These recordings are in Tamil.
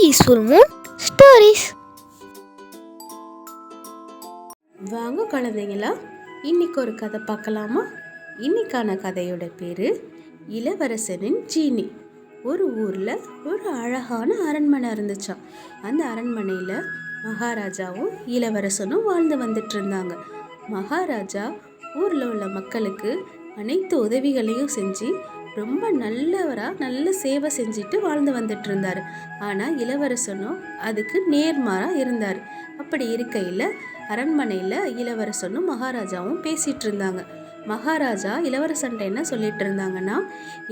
Peaceful Moon stories. வாங்க குழந்தைங்களா, இன்னைக்கு ஒரு கதை பார்க்கலாமா? இன்னைக்கான கதையோட பேரு இளவரசனின் ஜீனி. ஒரு ஊரில் ஒரு அழகான அரண்மனை இருந்துச்சாம். அந்த அரண்மனையில் மகாராஜாவும் இளவரசனும் வாழ்ந்து வந்துட்டு இருந்தாங்க. மகாராஜா ஊரில் உள்ள மக்களுக்கு அனைத்து உதவிகளையும் செஞ்சு ரொம்ப நல்ல சேவை செஞ்சுட்டு வாழ்ந்து வந்துட்டு இருந்தார். ஆனால் இளவரசனும் அதுக்கு நேர்மாறாக இருந்தார். அப்படி இருக்கையில் அரண்மனையில் இளவரசனும் மகாராஜாவும் பேசிகிட்டு இருந்தாங்க. மகாராஜா இளவரசன்ட்ட என்ன சொல்லிட்டு இருந்தாங்கன்னா,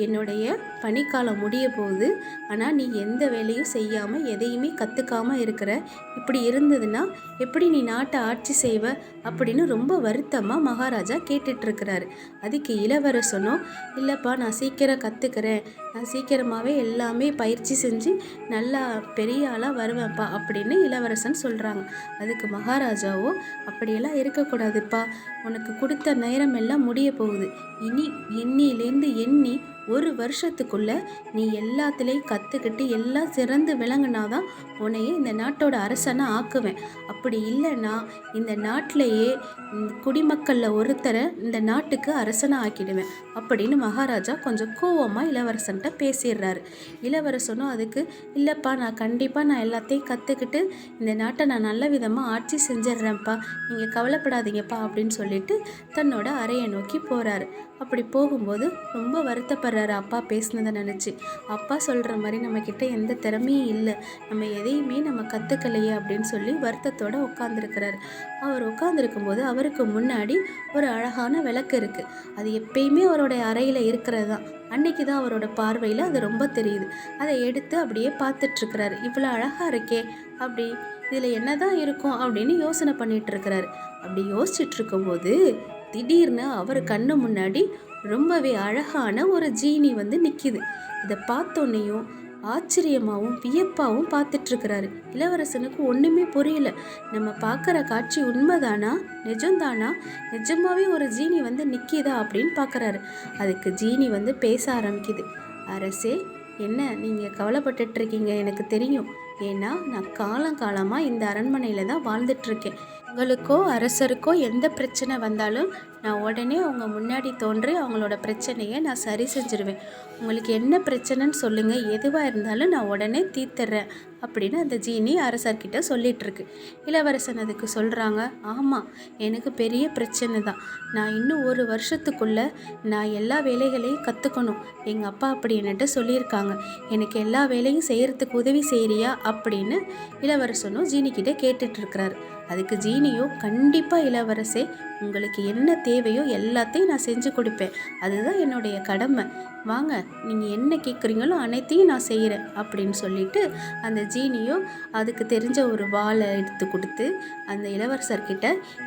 என்னுடைய பனிக்காலம் முடிய போகுது, ஆனால் நீ எந்த வேலையும் செய்யாமல் எதையுமே கற்றுக்காமல் இருக்கிற. இப்படி இருந்ததுன்னா எப்படி நீ நாட்டை ஆட்சி செய்வ அப்படின்னு ரொம்ப வருத்தமாக மகாராஜா கேட்டுட்ருக்கிறாரு. அதுக்கு இளவரசனும், இல்லைப்பா நான் சீக்கிரம் கற்றுக்கிறேன், நான் சீக்கிரமாகவே எல்லாமே பயிற்சி செஞ்சு நல்லா பெரிய ஆளாக வருவேன்ப்பா அப்படின்னு இளவரசன் சொல்கிறாங்க. அதுக்கு மகாராஜாவோ, அப்படியெல்லாம் இருக்கக்கூடாதுப்பா, உனக்கு கொடுத்த நேரம் எல்லாம் முடிய போகுது. இன்னிலேருந்து எண்ணி ஒரு வருஷத்துக்குள்ள நீ எல்லாத்துலேயும் கற்றுக்கிட்டு எல்லாம் சிறந்து விளங்குனாதான் உன்னையே இந்த நாட்டோட அரசனை ஆக்குவேன். அப்படி இல்லைன்னா இந்த நாட்டிலேயே குடிமக்களில் ஒருத்தரை இந்த நாட்டுக்கு அரசனை ஆக்கிடுவேன் அப்படின்னு மகாராஜா கொஞ்சம் கோவமாக இளவரசன்ட்ட பேசிடுறாரு. இளவரசனும் அதுக்கு, இல்லைப்பா நான் எல்லாத்தையும் கற்றுக்கிட்டு இந்த நாட்டை நான் நல்ல விதமாக ஆட்சி செஞ்சிடுறேன்ப்பா, நீங்கள் கவலைப்படாதீங்கப்பா அப்படின்னு சொல்லிட்டு தன்னோட அறையை நோக்கி போகிறாரு. அப்படி போகும்போது ரொம்ப வருத்தப்படுறாரு அப்பா பேசுனதை நினச்சி. அப்பா சொல்கிற மாதிரி நம்மக்கிட்ட எந்த திறமையும் இல்லை, நம்ம எதையுமே நம்ம கற்றுக்கலையே அப்படின்னு சொல்லி வருத்தத்தோடு உட்காந்துருக்கிறாரு. அவர் உட்காந்துருக்கும்போது அவருக்கு முன்னாடி ஒரு அழகான விளக்கு இருக்குது. அது எப்பயுமே அவருடைய அறையில் இருக்கிறது தான். அன்னைக்கு தான் அவரோட பார்வையில் அது ரொம்ப தெரியுது. அதை எடுத்து அப்படியே பார்த்துட்ருக்கிறாரு. இவ்வளோ அழகாக இருக்கே, அப்படி இதில் என்ன தான் இருக்கும் அப்படின்னு யோசனை பண்ணிகிட்டு இருக்கிறாரு. அப்படி யோசிச்சுட்டு இருக்கும்போது திடீர்னு அவர் கண்ணு முன்னாடி ரொம்பவே அழகான ஒரு ஜீனி வந்து நிற்கிது. இதை பார்த்தோன்னையும் ஆச்சரியமாகவும் வியப்பாகவும் பார்த்துட்ருக்கிறாரு. இளவரசனுக்கு ஒன்றுமே புரியல. நம்ம பார்க்குற காட்சி உண்மைதானா, நிஜம்தானா, நிஜமாவே ஒரு ஜீனி வந்து நிற்கிதா அப்படின்னு பார்க்குறாரு. அதுக்கு ஜீனி வந்து பேச ஆரம்பிக்குது. அரசே, என்ன நீங்கள் கவலைப்பட்டுட்ருக்கீங்க எனக்கு தெரியும். ஏன்னா நான் காலமாக இந்த அரண்மனையில் தான் வாழ்ந்துட்டுருக்கேன். உங்களுக்கோ அரசருக்கோ எந்த பிரச்சனை வந்தாலும் நான் உடனே அவங்க முன்னாடி தோன்றி அவங்களோட பிரச்சனையை நான் சரி செஞ்சுருவேன். உங்களுக்கு என்ன பிரச்சனைன்னு சொல்லுங்கள், எதுவாக இருந்தாலும் நான் உடனே தீர்த்துறேன் அப்படின்னு அந்த ஜீனி அரசர்கிட்ட சொல்லிகிட்ருக்கு. இளவரசன் அதுக்கு சொல்கிறாங்க, ஆமாம் எனக்கு பெரிய பிரச்சனை தான். நான் இன்னும் ஒரு வருஷத்துக்குள்ளே நான் எல்லா வேலைகளையும் கற்றுக்கணும். எங்கள் அப்பா அப்படி என்கிட்ட சொல்லியிருக்காங்க. எனக்கு எல்லா வேலையும் செய்கிறதுக்கு உதவி செய்கிறியா அப்படின்னு இளவரசனும் ஜீனிக்கிட்ட கேட்டுட்ருக்கிறாரு. அதுக்கு ஜீனியோ, கண்டிப்பாக இளவரசே, உங்களுக்கு என்ன தேவையோ எல்லாத்தையும் நான் செஞ்சு கொடுப்பேன், அதுதான் என்னுடைய கடமை. வாங்க, நீங்கள் என்ன கேட்குறீங்களோ அனைத்தையும் நான் செய்கிறேன் அப்படின்னு சொல்லிட்டு அந்த ஜீனியோ அதுக்கு தெரிஞ்ச ஒரு வாளை எடுத்து கொடுத்து அந்த இளவரசர்கிட்ட,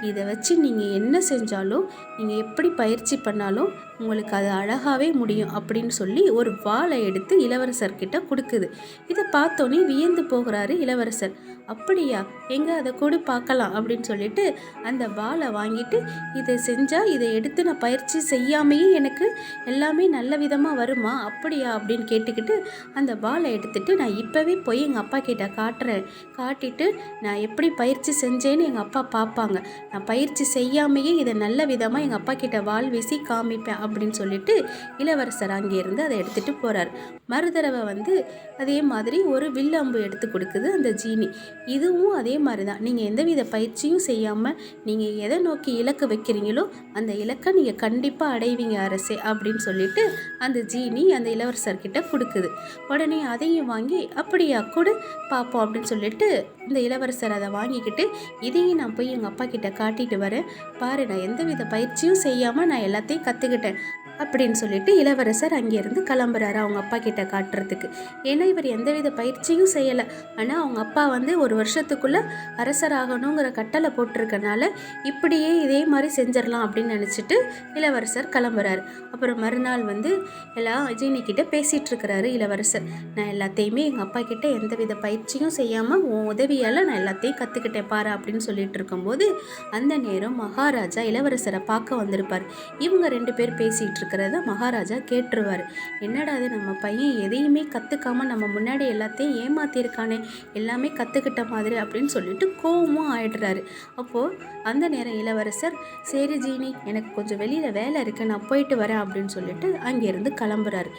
இதை வச்சு நீங்கள் என்ன செஞ்சாலும், நீங்கள் எப்படி பயிற்சி பண்ணாலும் உங்களுக்கு அது அழகாகவே முடியும் அப்படின்னு சொல்லி ஒரு வாளை எடுத்து இளவரசர்கிட்ட கொடுக்குது. இதை பார்த்தோன்னே வியந்து போகிறாரு இளவரசர். அப்படியா, எங்கே அதை கொடு பார்க்கலாம் அப்படின்னு சொல்லிட்டு அந்த வாளை வாங்கிட்டு, இதை செஞ்சால் இதை எடுத்து நான் பயிற்சி செய்யாமையே எனக்கு எல்லாமே நல்ல விதமாக வருமா, அப்படியா அப்படின்னு கேட்டுக்கிட்டு அந்த வாளை எடுத்துட்டு, நான் இப்போவே போய் எங்கள் அப்பா கிட்ட காட்டுறேன், காட்டிட்டு நான் எப்படி பயிற்சி செஞ்சேன்னு எங்கள் அப்பா பார்ப்பாங்க, நான் பயிற்சி செய்யாமையே இதை நல்ல விதமாக எங்கள் அப்பா கிட்ட வாள் வீசி காமிப்பேன் அப்படின்னு சொல்லிட்டு இளவரசர் அங்கேருந்து அதை எடுத்துகிட்டு போகிறார். மறுதடவை வந்து அதே மாதிரி ஒரு வில்லம்பு எடுத்து கொடுக்குது அந்த ஜீனி. இதுவும் அதே மாதிரி தான், நீங்கள் எந்தவித பயிற்சியும் செய்யாமல் நீங்கள் எதை நோக்கி இலக்கு வைக்கிறீங்களோ அந்த இலக்கை நீங்கள் கண்டிப்பாக அடைவீங்க அரசே அப்படின்னு சொல்லிட்டு அந்த ஜீனி அந்த இளவரசர்கிட்ட கொடுக்குது. உடனே அதையும் வாங்கி, அப்படியா கொடு பார்ப்போம் அப்படின்னு சொல்லிட்டு இந்த இளவரசர் அதை வாங்கிக்கிட்டு, இதையும் நான் போய் எங்கள் அப்பா கிட்ட காட்டிட்டு வரேன், பாரு நான் எந்தவித பயிற்சியும் செய்யாமல் நான் எல்லாத்தையும் கற்றுக்கிட்டேன் அப்படின்னு சொல்லிட்டு இளவரசர் அங்கேருந்து கிளம்புறாரு அவங்க அப்பா கிட்ட காட்டுறதுக்கு. ஏன்னா இவர் எந்தவித பயிற்சியும் செய்யலை, ஆனால் அவங்க அப்பா வந்து ஒரு வருஷத்துக்குள்ளே அரசராகணுங்கிற கட்டளை போட்டிருக்கனால இப்படியே இதே மாதிரி செஞ்சிடலாம் அப்படின்னு நினச்சிட்டு இளவரசர் கிளம்புறாரு. அப்புறம் மறுநாள் வந்து எல்லாம் ஜீனிக்கிட்ட பேசிகிட்டு இருக்கிறாரு இளவரசர். நான் எல்லாத்தையுமே எங்கள் அப்பா கிட்ட எந்தவித பயிற்சியும் செய்யாமல் உன் உதவியால் நான் எல்லாத்தையும் கற்றுக்கிட்டேன் பாரு அப்படின்னு சொல்லிட்டு இருக்கும்போது அந்த நேரம் மகாராஜா இளவரசரை பார்க்க வந்திருப்பார். இவங்க 2 பேர் பேசிகிட்டு இருக்கிறத மகாராஜா கேட்டுருவார். என்னடா அது நம்ம பையன் எதையுமே கற்றுக்காமல் நம்ம முன்னாடி எல்லாத்தையும் ஏமாத்தியிருக்கானே, எல்லாமே கற்றுக்கிட்ட மாதிரி அப்படின்னு சொல்லிட்டு கோவமும் ஆயிடுறாரு. அப்போது அந்த நேரம் இளவரசர், சரி ஜீனி, எனக்கு கொஞ்சம் வெளியில் வேலை இருக்குது, நான் போயிட்டு வரேன் அப்படின்னு சொல்லிட்டு அங்கேருந்து கிளம்புறாரு.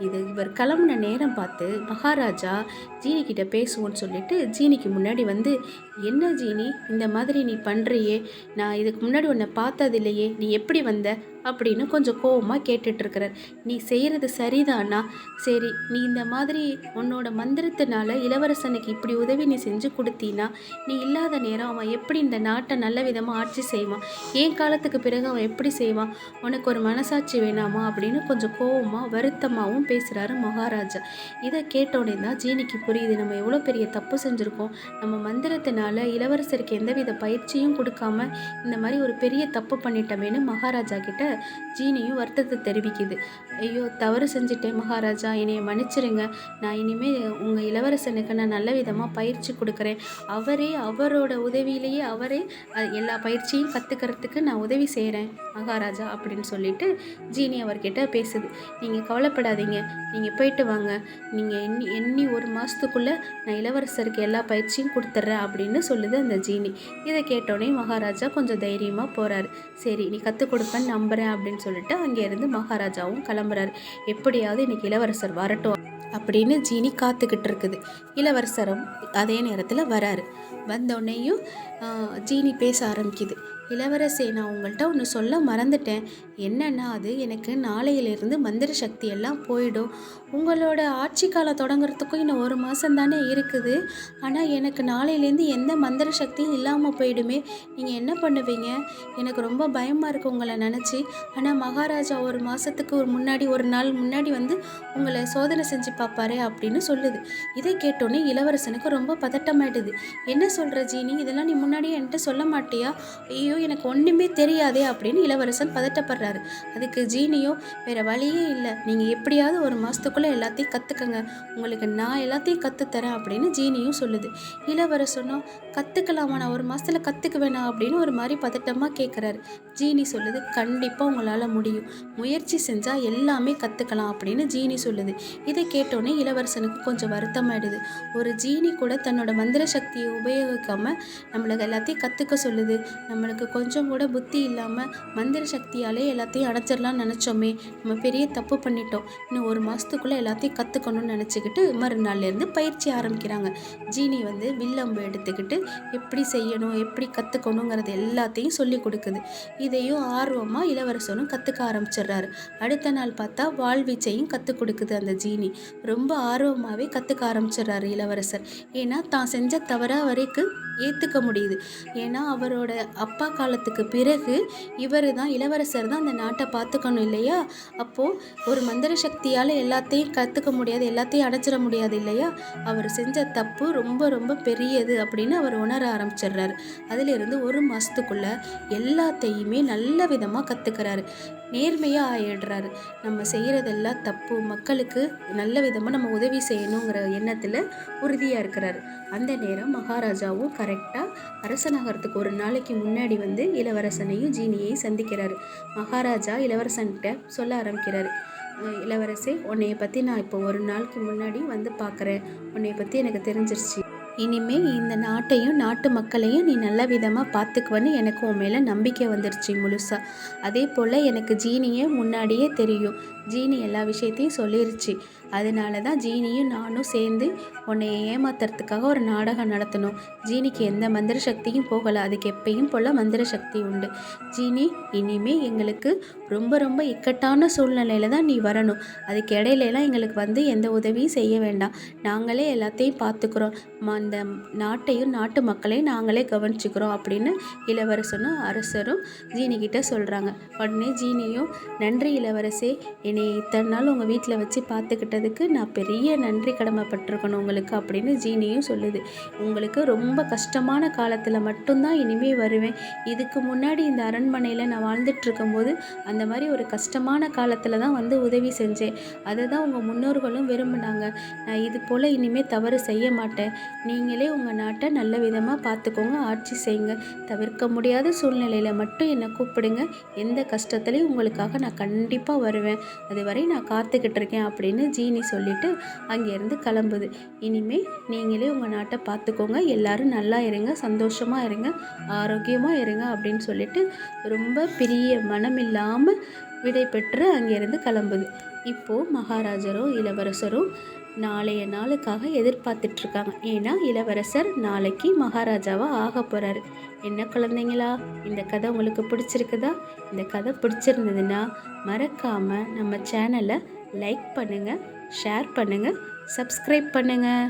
இவர் கிளம்புன நேரம் பார்த்து மகாராஜா ஜீனி கிட்ட பேசுவோன்னு சொல்லிட்டு ஜீனிக்கு முன்னாடி வந்து, என்ன ஜீனி இந்த மாதிரி நீ பண்ணுறியே, நான் இதுக்கு முன்னாடி உன்னை பார்த்ததில்லையே, நீ எப்படி வந்த அப்படின்னு கொஞ்சம் கோவமாக கேட்டுட்ருக்கிறார். நீ செய்கிறது சரிதானா? சரி, நீ இந்த மாதிரி உன்னோட மந்திரத்தினால இளவரசனுக்கு இப்படி உதவி நீ செஞ்சு கொடுத்தீன்னா, நீ இல்லாத நேரம் அவன் எப்படி இந்த நாட்டை நல்ல விதமாக ஆட்சி செய்வான்? ஏன் காலத்துக்கு பிறகு அவன் எப்படி செய்வான்? உனக்கு ஒரு மனசாட்சி வேணாமா அப்படின்னு கொஞ்சம் கோவமாக வருத்தமாகவும் பேசுகிறாரு மகாராஜா. இதை கேட்டோடனே தான் ஜீனிக்கு புரியுது, நம்ம எவ்வளோ பெரிய தப்பு செஞ்சுருக்கோம். நம்ம மந்திரத்தினால இளவரசருக்கு எந்தவித பயிற்சியும் கொடுக்காம இந்த மாதிரி ஒரு பெரிய தப்பு பண்ணிட்டோமேனு மகாராஜா கிட்ட ஜீனியும் வருத்தத்தை தெரிவிக்குது. ஐயோ, தவறு செஞ்சுட்டேன் மகாராஜா, என்னைய மன்னிச்சிருங்க. நான் இனிமேல் உங்கள் இளவரசனுக்கு நான் நல்ல விதமாக பயிற்சி கொடுக்குறேன். அவரோட உதவியிலேயே எல்லா பயிற்சியும் கற்றுக்கிறதுக்கு நான் உதவி செய்கிறேன் மகாராஜா அப்படின்னு சொல்லிட்டு ஜீனி அவர்கிட்ட பேசுது. நீங்கள் கவலைப்படாதீங்க, நீங்கள் போயிட்டு வாங்க, நீங்கள் எண்ணி ஒரு மாதத்துக்குள்ளே நான் இளவரசருக்கு எல்லா பயிற்சியும் கொடுத்துட்றேன் அப்படின்னு சொல்லுது அந்த ஜீனி. இதை கேட்டோடனே மகாராஜா கொஞ்சம் தைரியமாக போகிறாரு. சரி, நீ கற்றுக் கொடுப்பேன்னு நம்புகிறேன் அப்படின்னு சொல்லிட்டு அங்கேருந்து மகாராஜாவும் கிளம்புறாரு. எப்படியாவது இன்னைக்கு இளவரசர் வரட்டும் அப்படின்னு ஜீனி காத்துக்கிட்டு இருக்குது. இளவரசரும் அதே நேரத்தில் வராரு. வந்தோடனேயும் ஜீனி பேச ஆரம்பிக்குது. இளவரசே, நான் உங்கள்கிட்ட ஒன்று சொல்ல மறந்துட்டேன். என்னன்னா, அது எனக்கு நாளையிலேருந்து மந்திர சக்தி எல்லாம் போயிடும். உங்களோட ஆட்சி காலம் தொடங்குறதுக்கும் இன்னும் 1 மாதம் தானே இருக்குது. ஆனால் எனக்கு நாளையிலேருந்து எந்த மந்திர சக்தியும் இல்லாமல் போயிடுமே. நீங்கள் என்ன பண்ணுவீங்க? எனக்கு ரொம்ப பயமாக இருக்குது உங்களை நினச்சி. ஆனால் மகாராஜா 1 மாதத்துக்கு ஒரு நாள் முன்னாடி வந்து உங்களை சோதனை செஞ்சு பார்ப்பாரு அப்படின்னு சொல்லுது. இதை கேட்டோன்னே இளவரசனுக்கு ரொம்ப பதட்டமாயிடுது. என்ன சொல்கிற ஜீனி, இதெல்லாம் நீ முன்னாடியே என்கிட்ட சொல்ல மாட்டியா? ஐயோ, எனக்கு ஒன்றுமே தெரியாதே அப்படின்னு இளவரசன் பதட்டப்படுறாரு. அதுக்கு ஜீனியோ, வேறு வழியே இல்லை, நீங்கள் எப்படியாவது 1 மாதத்துக்குள்ளே எல்லாத்தையும் கற்றுக்கங்க, உங்களுக்கு நான் எல்லாத்தையும் கற்றுத்தரேன் அப்படின்னு ஜீனியும் சொல்லுது. இளவரசனும், கற்றுக்கலாமா, நான் 1 மாதத்தில் கற்றுக்குவேனா அப்படின்னு ஒரு மாதிரி பதட்டமாக கேட்குறாரு. ஜீனி சொல்லுது, கண்டிப்பாக உங்களால் முடியும், முயற்சி செஞ்சால் எல்லாமே கற்றுக்கலாம் அப்படின்னு ஜீனி சொல்லுது. இதை கேட்டோன்னே இளவரசனுக்கு கொஞ்சம் வருத்தமாயிடுது. ஒரு ஜீனி கூட தன்னோட மந்திர சக்தியை உபயோகிக்காமல் நம்மளுக்கு எல்லாத்தையும் கற்றுக்க சொல்லுது. நம்மளுக்கு கொஞ்சம் கூட புத்தி இல்லாமல் மந்திர சக்தியாலே எல்லாத்தையும் அடைச்சிடலாம்னு நினச்சோமே, நம்ம பெரிய தப்பு பண்ணிட்டோம். இன்னும் 1 மாதத்துக்குள்ளே எல்லாத்தையும் கற்றுக்கணும்னு நினச்சிக்கிட்டு மறுநாள்லேருந்து பயிற்சி ஆரம்பிக்கிறாங்க. ஜீனி வந்து வில்லம்பு எடுத்துக்கிட்டு எப்படி செய்யணும், எப்படி கற்றுக்கணுங்கிறது எல்லாத்தையும் சொல்லி கொடுக்குது. இதையும் ஆர்வமாக இளவரசனும் கற்றுக்க ஆரம்பிச்சிடுறாரு. அடுத்த நாள் பார்த்தா வாழ்வீச்சையும் கற்றுக் கொடுக்குது அந்த ஜீனி. ரொம்ப ஆர்வமாகவே கற்றுக்க ஆரம்பிச்சிடுறாரு இளவரசர். ஏன்னா தான் செஞ்ச தவற வரைக்கும் ஏற்றுக்க முடியுது. ஏன்னா அவரோட அப்பா காலத்துக்கு பிறகு இளவரசர் தான் அந்த நாட்டை பார்த்துக்கணும் இல்லையா? அப்போது ஒரு மந்திர சக்தியால் எல்லாத்தையும் கற்றுக்க முடியாது, எல்லாத்தையும் அடைச்சிட முடியாது இல்லையா? அவர் செஞ்ச தப்பு ரொம்ப ரொம்ப பெரியது அப்படின்னு அவர் உணர ஆரம்பிச்சிடுறாரு. அதிலிருந்து 1 மாதத்துக்குள்ளே எல்லாத்தையுமே நல்ல விதமாக கற்றுக்கிறாரு. நேர்மையாக ஆயிடுறாரு. நம்ம செய்கிறதெல்லாம் தப்பு, மக்களுக்கு நல்ல விதமாக நம்ம உதவி செய்யணுங்கிற எண்ணத்தில் உறுதியாக இருக்கிறாரு. அந்த நேரம் மகாராஜாவும் கரெக்டாக அரசனாகிறதுக்கு 1 நாளைக்கு முன்னாடி வந்து இளவரசனையும் ஜீனியையும் சந்திக்கிறாரு. மகாராஜா இளவரசன்கிட்ட சொல்ல ஆரம்பிக்கிறாரு. இளவரசே, உன்னைய பற்றி நான் இப்போ 1 நாளைக்கு முன்னாடி வந்து பார்க்குறேன். உன்னைய பற்றி எனக்கு தெரிஞ்சிருச்சு. இனிமேல் இந்த நாட்டையும் நாட்டு மக்களையும் நீ நல்ல விதமாக பார்த்துக்குவன்னு எனக்கு உன் மேலே நம்பிக்கை வந்துருச்சு முழுசாக. அதே போல் எனக்கு ஜீனியை முன்னாடியே தெரியும். ஜீனி எல்லா விஷயத்தையும் சொல்லிருச்சு. அதனால தான் ஜீனியும் நானும் சேர்ந்து உன்னை ஏமாத்துறதுக்காக ஒரு நாடகம் நடத்தணும். ஜீனிக்கு எந்த மந்திர சக்தியும் போகலை, அதுக்கு எப்பயும் போல் மந்திர சக்தி உண்டு. ஜீனி, இனிமேல் எங்களுக்கு ரொம்ப ரொம்ப இக்கட்டான சூழ்நிலையில் தான் நீ வரணும். அதுக்கு இடையிலலாம் எங்களுக்கு வந்து எந்த உதவியும் செய்ய வேண்டாம். நாங்களே எல்லாத்தையும் பார்த்துக்குறோம். அந்த நாட்டையும் நாட்டு மக்களையும் நாங்களே கவனிச்சுக்கிறோம் அப்படின்னு இளவரசனும் அரசரும் ஜீனிக்கிட்ட சொல்கிறாங்க. உடனே ஜீனியும், நன்றி இளவரசே, என்னை இத்தனை நாள் உங்கள் வீட்டில் வச்சு பார்த்துக்கிட்டதுக்கு நான் பெரிய நன்றி கடமைப்பட்டிருக்கணும் உங்களுக்கு அப்படின்னு ஜீனியும் சொல்லுது. உங்களுக்கு ரொம்ப கஷ்டமான காலத்தில் மட்டும்தான் இனிமேல் வருவேன். இதுக்கு முன்னாடி இந்த அரண்மனையில் நான் வாழ்ந்துட்டு இருக்கும்போது அந்த மாதிரி ஒரு கஷ்டமான காலத்தில் தான் வந்து உதவி செஞ்சேன். அதை தான் உங்கள் முன்னோர்களும் விரும்பினாங்க. நான் இது போல் இனிமேல் தவறு செய்ய மாட்டேன். நீ நீங்களே உங்கள் நாட்டை நல்ல விதமாக பார்த்துக்கோங்க, ஆட்சி செய்யுங்க. தவிர்க்க முடியாத சூழ்நிலையில் மட்டும் என்னை கூப்பிடுங்க. எந்த கஷ்டத்துலையும் உங்களுக்காக நான் கண்டிப்பாக வருவேன். அதுவரை நான் காத்துக்கிட்டு இருக்கேன் அப்படின்னு ஜீனி சொல்லிட்டு அங்கேருந்து கிளம்புது. இனிமேல் நீங்களே உங்கள் நாட்டை பார்த்துக்கோங்க, எல்லாரும் நல்லா இருங்க, சந்தோஷமாக இருங்க, ஆரோக்கியமாக இருங்க அப்படின்னு சொல்லிட்டு ரொம்ப பெரிய மனம் இல்லாமல் விடை பெற்று அங்கேருந்து கிளம்புது. இப்போது மகாராஜரும் இளவரசரும் நாளைய நாளுக்காக எதிர்பார்த்துட்ருக்காங்க. ஏன்னா இளவரசர் நாளைக்கு மகாராஜாவாக ஆக போகிறாரு. என்ன குழந்தைங்களா, இந்த கதை உங்களுக்கு பிடிச்சிருக்குதா? இந்த கதை பிடிச்சிருந்ததுன்னா மறக்காமல் நம்ம சேனலை லைக் பண்ணுங்கள், ஷேர் பண்ணுங்கள், சப்ஸ்கிரைப் பண்ணுங்கள்.